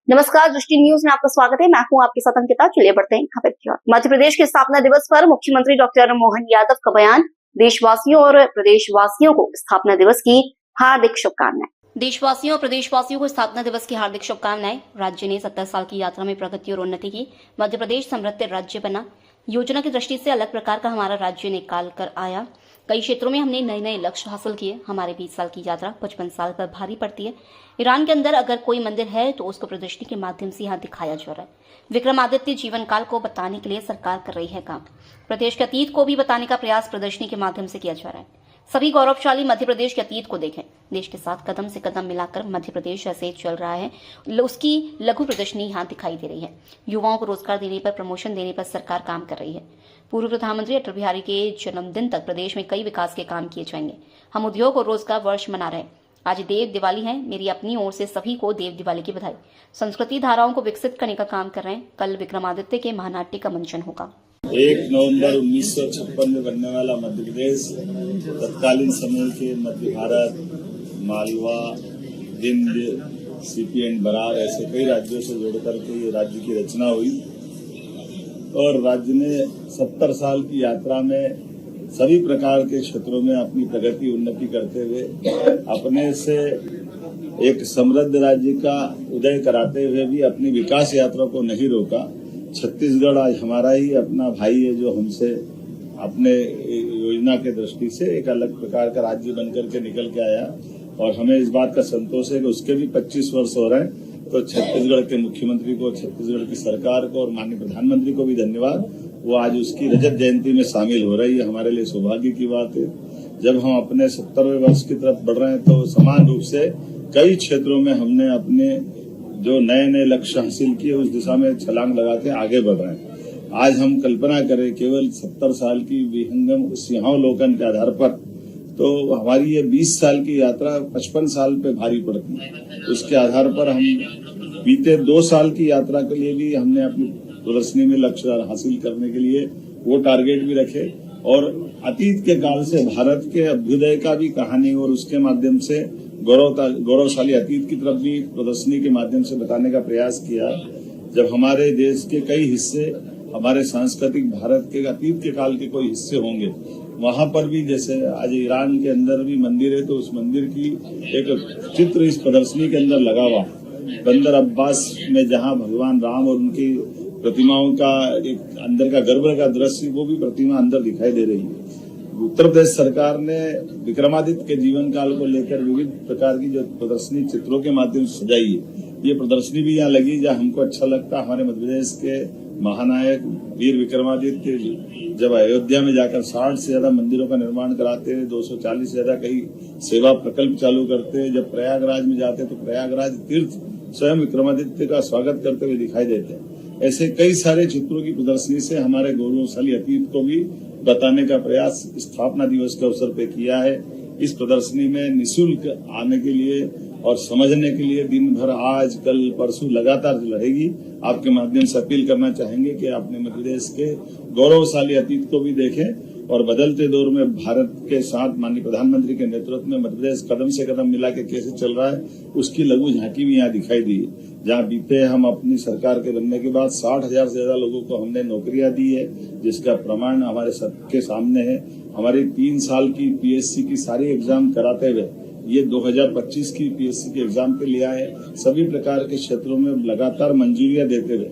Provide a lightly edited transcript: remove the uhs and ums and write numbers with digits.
नमस्कार, दृष्टि न्यूज में आपका स्वागत है। मैं हूं आपके साथ अंकिता। चलिए बढ़ते हैं खबर की ओर। मध्य प्रदेश के स्थापना दिवस पर मुख्यमंत्री डॉक्टर मोहन यादव का बयान। देशवासियों और प्रदेशवासियों को स्थापना दिवस की हार्दिक शुभकामनाएं। देशवासियों और प्रदेशवासियों को स्थापना दिवस की हार्दिक शुभकामनाएं। राज्य ने 70 साल की यात्रा में प्रगति और उन्नति की। मध्य प्रदेश समृद्ध राज्य बना। योजना की दृष्टि से अलग प्रकार का हमारा राज्य निकाल कर आया। कई क्षेत्रों में हमने नए नए लक्ष्य हासिल किए। हमारे 20 साल की यात्रा 55 साल पर भारी पड़ती है। ईरान के अंदर अगर कोई मंदिर है तो उसको प्रदर्शनी के माध्यम से यहाँ दिखाया जा रहा है। विक्रमादित्य जीवन काल को बताने के लिए सरकार कर रही है काम। प्रदेश के अतीत को भी बताने का प्रयास प्रदर्शनी के माध्यम से किया जा रहा है। सभी गौरवशाली मध्य प्रदेश के अतीत को देखें। देश के साथ कदम से कदम मिलाकर मध्य प्रदेश ऐसे चल रहा है, उसकी लघु प्रदर्शनी यहाँ दिखाई दे रही है। युवाओं को रोजगार देने पर, प्रमोशन देने पर सरकार काम कर रही है। पूर्व प्रधानमंत्री अटल बिहारी के जन्मदिन तक प्रदेश में कई विकास के काम किए जाएंगे। हम उद्योग और रोजगार वर्ष मना रहे हैं। आज देव दिवाली है। मेरी अपनी ओर से सभी को देव दिवाली की बधाई। संस्कृति धाराओं को विकसित करने का काम कर रहे हैं। कल विक्रमादित्य के महानाट्य का मंचन होगा। 1 नवंबर 1956 में बनने वाला मध्य प्रदेश तत्कालीन समय के मध्य भारत, मालवा, विंध्य, सीपी एंड बरार ऐसे कई राज्यों से जोड़कर के ये राज्य की रचना हुई और राज्य ने 70 साल की यात्रा में सभी प्रकार के क्षेत्रों में अपनी प्रगति उन्नति करते हुए अपने से एक समृद्ध राज्य का उदय कराते हुए भी अपनी विकास यात्रा को नहीं रोका। छत्तीसगढ़ आज हमारा ही अपना भाई है जो हमसे अपने योजना के दृष्टि से एक अलग प्रकार का राज्य बनकर के निकल के आया और हमें इस बात का संतोष है कि उसके भी 25 वर्ष हो रहे हैं। तो छत्तीसगढ़ के मुख्यमंत्री को, छत्तीसगढ़ की सरकार को और माननीय प्रधानमंत्री को भी धन्यवाद। वो आज उसकी रजत जयंती में शामिल हो रही है, हमारे लिए सौभाग्य की बात है। जब हम अपने 70वें वर्ष की तरफ बढ़ रहे हैं तो समान रूप से कई क्षेत्रों में हमने अपने जो नए नए लक्ष्य हासिल किए उस दिशा में छलांग लगा के आगे बढ़ रहे हैं। आज हम कल्पना करें केवल 70 साल की विहंगम सिंहावलोकन के आधार पर तो हमारी ये 20 साल की यात्रा 55 साल पे भारी पड़ती है। उसके आधार पर हम बीते 2 साल की यात्रा के लिए भी हमने अपनी प्रदर्शनी में लक्ष्य हासिल करने के लिए वो टारगेट भी रखे और अतीत के काल से भारत के अभ्युदय का भी कहानी और उसके माध्यम से गौरवशाली अतीत की तरफ भी प्रदर्शनी के माध्यम से बताने का प्रयास किया। जब हमारे देश के कई हिस्से हमारे सांस्कृतिक भारत के अतीत के काल के कोई हिस्से होंगे, वहां पर भी जैसे आज ईरान के अंदर भी मंदिर है तो उस मंदिर की एक चित्र इस प्रदर्शनी के अंदर लगा हुआ। बंदर अब्बास में जहां भगवान राम और उनकी प्रतिमाओं का एक अंदर का गर्भ का दृश्य, वो भी प्रतिमा अंदर दिखाई दे रही है। उत्तर प्रदेश सरकार ने विक्रमादित्य के जीवन काल को लेकर विविध प्रकार की जो प्रदर्शनी चित्रों के माध्यम से सजाई है, ये प्रदर्शनी भी यहाँ लगी जहाँ हमको अच्छा लगता। हमारे मध्य प्रदेश के महानायक वीर विक्रमादित्य जब अयोध्या में जाकर 60 से ज्यादा मंदिरों का निर्माण कराते हैं, 240 से ज्यादा कई सेवा प्रकल्प चालू करते हैं, जब प्रयागराज में जाते तो प्रयागराज तीर्थ स्वयं विक्रमादित्य का स्वागत करते हुए दिखाई देते हैं। ऐसे कई सारे चित्रों की प्रदर्शनी से हमारे गौरवशाली अतीत को भी बताने का प्रयास स्थापना दिवस के अवसर पे किया है। इस प्रदर्शनी में निःशुल्क आने के लिए और समझने के लिए दिन भर आज कल परसों लगातार रहेगी। आपके माध्यम से अपील करना चाहेंगे कि अपने मध्य प्रदेश के गौरवशाली अतीत को भी देखें और बदलते दौर में भारत के साथ माननीय प्रधानमंत्री के नेतृत्व में मध्य प्रदेश कदम से कदम मिला के कैसे चल रहा है उसकी लघु झांकी भी यहाँ दिखाई दी है। जहाँ बीते हम अपनी सरकार के बनने के बाद 60,000 से ज्यादा लोगों को हमने नौकरियां दी है, जिसका प्रमाण हमारे सबके सामने है। हमारी 3 साल की पीएससी की सारी एग्जाम कराते हुए ये 2025 की पीएससी के एग्जाम के लिए आए। सभी प्रकार के क्षेत्रों में लगातार मंजूरियां देते हुए